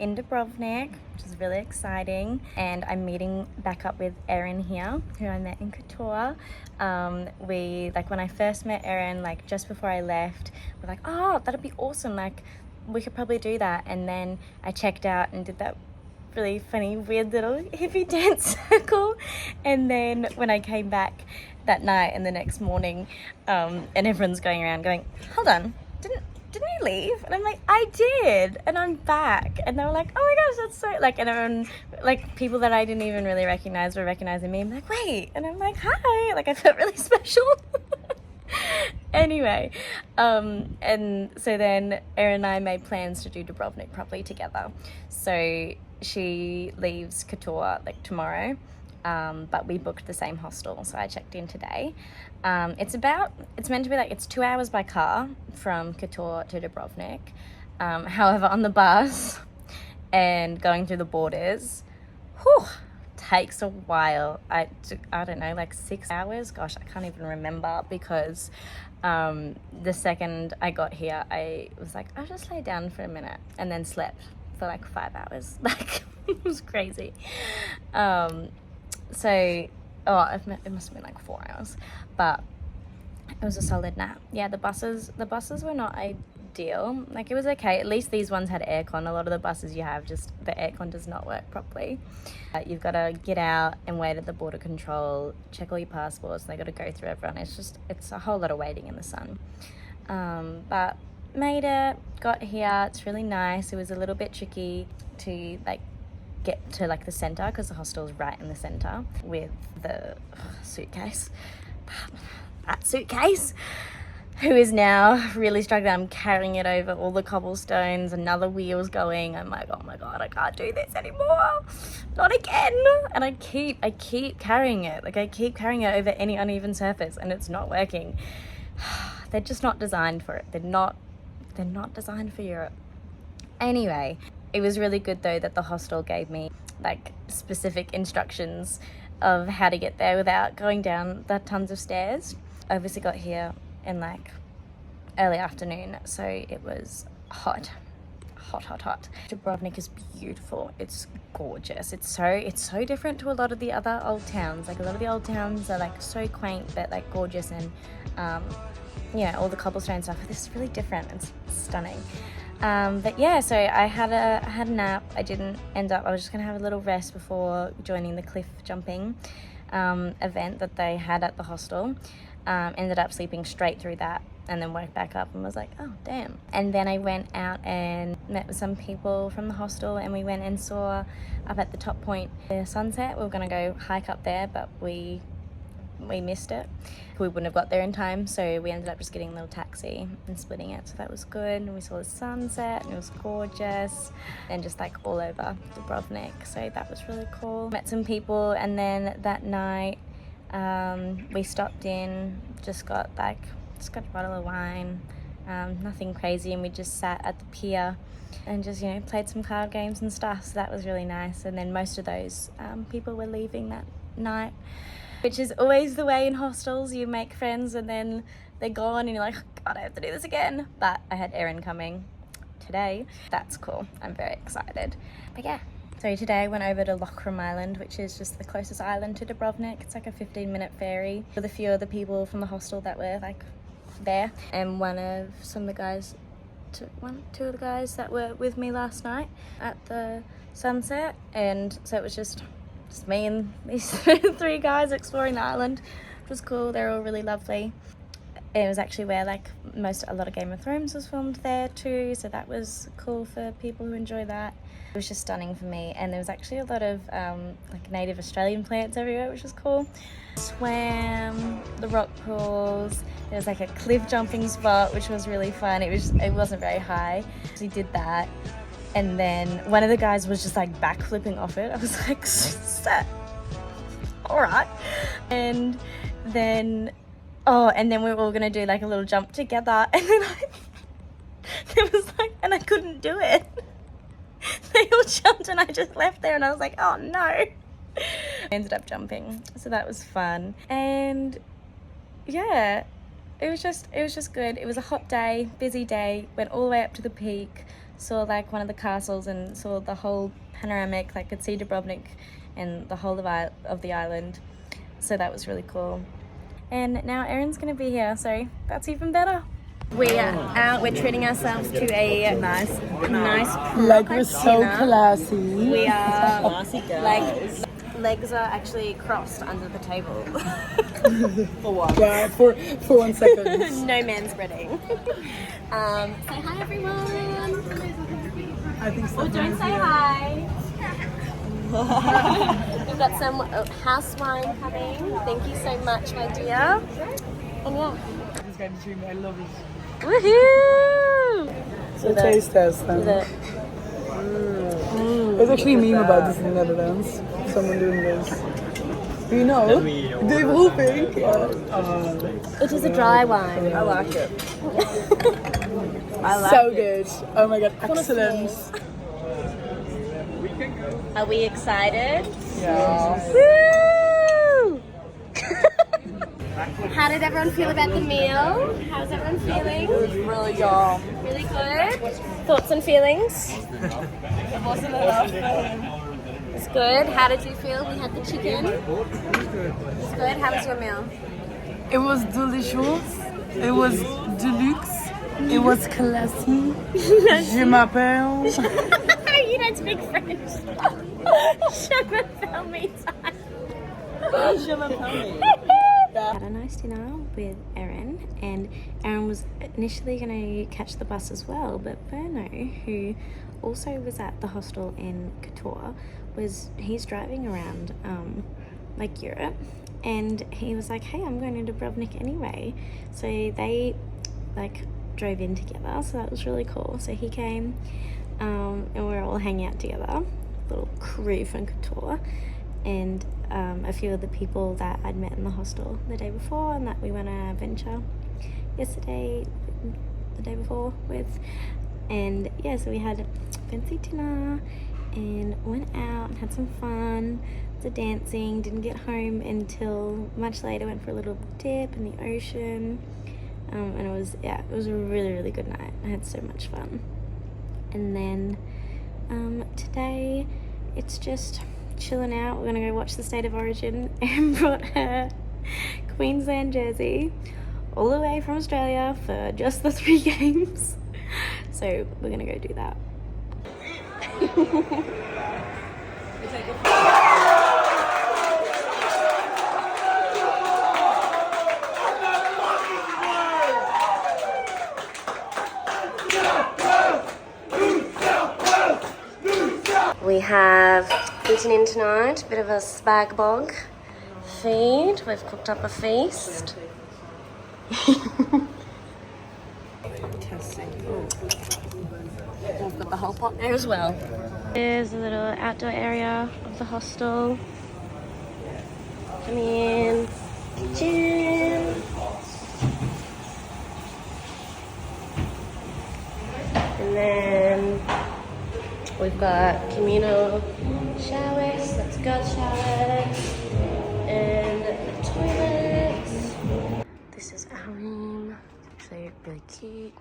in Dubrovnik, which is really exciting, and I'm meeting back up with Erin here, who I met in Kotor. When I first met Erin, like just before I left, we're like, oh, that'd be awesome, like we could probably do that. And then I checked out and did that really funny, weird little hippie dance circle. And then when I came back that night and the next morning, and everyone's going around going, hold on, didn't you leave? And I'm like, I did, and I'm back. And they were like, oh my gosh, that's so, like, and everyone, like, people that I didn't even really recognize were recognizing me. I'm like, wait, and I'm like, hi, like I felt really special. Anyway, and so then Erin and I made plans to do Dubrovnik properly together. So she leaves Kotor like tomorrow, but we booked the same hostel, so I checked in today. It's meant to be like, it's 2 hours by car from Kotor to Dubrovnik. However, on the bus and going through the borders, takes a while. I don't know, like 6 hours. Gosh, I can't even remember, because the second I got here, I was like, I'll just lay down for a minute, and then slept for like 5 hours. Like, it was crazy. It must have been like 4 hours, but it was a solid nap. Yeah, the buses were not ideal. Like, it was okay. At least these ones had aircon. A lot of the buses you have, just the aircon does not work properly. You've got to get out and wait at the border control, check all your passports, and they got to go through everyone. It's a whole lot of waiting in the sun. But made it, got here. It's really nice. It was a little bit tricky to like get to like the center, because the hostel is right in the center with the suitcase. That suitcase, who is now really struggling. I'm carrying it over all the cobblestones, another wheel's going. I'm like, oh my god, I can't do this anymore, not again. And I keep carrying it, like I keep carrying it over any uneven surface, and it's not working. They're just not designed for it. They're not designed for Europe. Anyway, it was really good though that the hostel gave me like specific instructions of how to get there without going down the tons of stairs. I obviously got here in like early afternoon, so it was hot. Dubrovnik is beautiful. It's gorgeous. It's so different to a lot of the other old towns. Like, a lot of the old towns are like so quaint but like gorgeous, and all the cobblestone stuff. This is really different. It's stunning. But yeah, so I had a nap. I was just gonna have a little rest before joining the cliff jumping event that they had at the hostel. Ended up sleeping straight through that, and then woke back up and was like, oh damn. And then I went out and met with some people from the hostel, and we went and saw up at the top point the sunset. We were gonna go hike up there, but we missed it. We wouldn't have got there in time, so we ended up just getting a little taxi and splitting it, so that was good. And we saw the sunset, and it was gorgeous, and just like all over Dubrovnik, so that was really cool. Met some people, and then that night we stopped in, just got a bottle of wine, nothing crazy, and we just sat at the pier and just played some card games and stuff, so that was really nice. And then most of those people were leaving that night, which is always the way in hostels. You make friends and then they're gone, and you're like, god, I have to do this again. But I had Erin coming today. That's cool. I'm very excited. But yeah, so today I went over to Lochram Island, which is just the closest island to Dubrovnik. It's like a 15-minute ferry with a few other people from the hostel that were like there, and two of the guys that were with me last night at the sunset. And so it was just me and these 3 guys exploring the island. It was cool. They're all really lovely. It was actually where like a lot of Game of Thrones was filmed there too, so that was cool for people who enjoy that. It was just stunning for me, and there was actually a lot of like native Australian plants everywhere, which was cool. Swam the rock pools. There was like a cliff jumping spot, which was really fun. It wasn't very high, so we did that. And then one of the guys was just like backflipping off it. I was like, all right. And then we were all gonna do like a little jump together, and then I couldn't do it. They all jumped and I just left there, and I was like, oh no. I ended up jumping, so that was fun. And yeah, it was just good. It was a hot day, busy day, went all the way up to the peak, saw like one of the castles and saw the whole panoramic, like could see Dubrovnik and the whole of the island. So that was really cool. And now Erin's gonna be here, so that's even better. We are out, we're treating ourselves to a nice Like we're so classy. We are like legs are actually crossed under the table. For what? Yeah, for 1 second. No manspreading. Say hi everyone. I think so. Oh, don't say hi. We've got some house wine coming. Thank you so much, my dear. And yeah. This guy between me, I love it. Woohoo! So taste test then. There's actually a meme about this in the Netherlands. Someone doing this. Do you know? Dave Roeping? Yeah. It is a dry wine. I like it. I like so it. good. Oh my god, excellent. Are we excited? Yeah. Woo! How did everyone feel about the meal? How's everyone feeling? Really yum. Really good? Thoughts and feelings? It wasn't enough. It's good. How did you feel? We had the chicken. It's good. How was your meal? It was delicious. It was deluxe. It was classy. Je m'appelle. You don't speak French. Je m'appelle me time. Je m'appelle. Had a nice dinner with Erin, and Erin was initially going to catch the bus as well, but Berno, who also was at the hostel in Couture, he's driving around like Europe, and he was like, hey, I'm going to Dubrovnik anyway, so they like drove in together, so that was really cool. So he came and we were all hanging out together, little crew from Couture, and a few of the people that I'd met in the hostel the day before and that we went on an adventure the day before with. And yeah, so we had fancy dinner and went out and had some fun, the dancing, didn't get home until much later, went for a little dip in the ocean, and it was a really, really good night. I had so much fun. And then today it's just chilling out. We're gonna go watch the State of Origin, and brought her Queensland jersey all the way from Australia for just the 3 games. So we're gonna go do that. We have eaten in tonight, a bit of a spag bog feed. We've cooked up a feast. We've got the whole pot there as well. There's a little outdoor area of the hostel. Come in, kitchen. And then we've got communal showers, that's girls' showers, and the toilets. This is our room, it's actually really cute.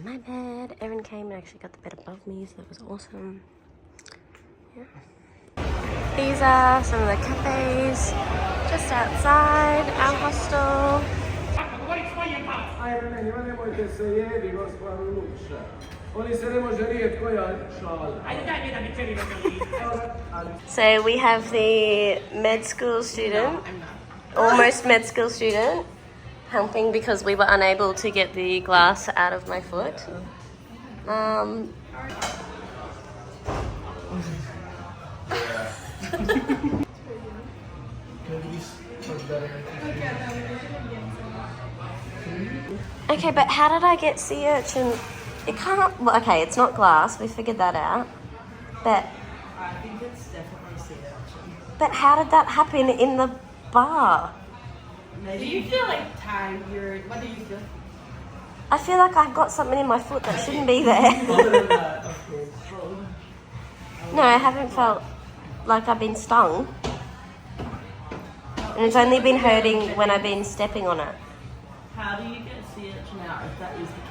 My bed, Erin came and actually got the bed above me, so that was awesome. Yeah. These are some of the cafes just outside our hostel. So we have the med school student, almost med school student, helping because we were unable to get the glass out of my foot. Okay, but how did I get sea urchin? It can't. Well, okay, it's not glass. We figured that out. But I think it's definitely sea urchin. But how did that happen in the bar? Do you feel like tired? What do you feel? I feel like I've got something in my foot that shouldn't be there. No, I haven't felt like I've been stung. And it's only been hurting when I've been stepping on it. How do you get sea urchin out if that is the case?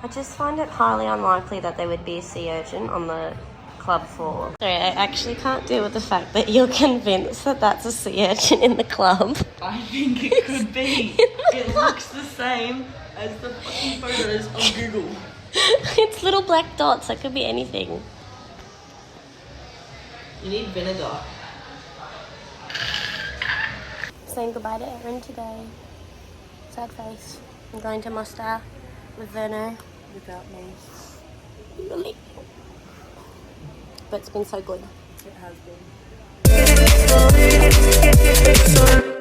I just find it highly unlikely that there would be a sea urchin on the club floor. Sorry, I actually can't deal with the fact that you're convinced that that's a sea urchin in the club. I think it could be. It looks the same as the fucking photos on Google. It's little black dots. It could be anything. You need vinegar. Saying goodbye to Erin today. Sad face. I'm going to Mostar with Verno. Without me. Really. But it's been so good. It has been.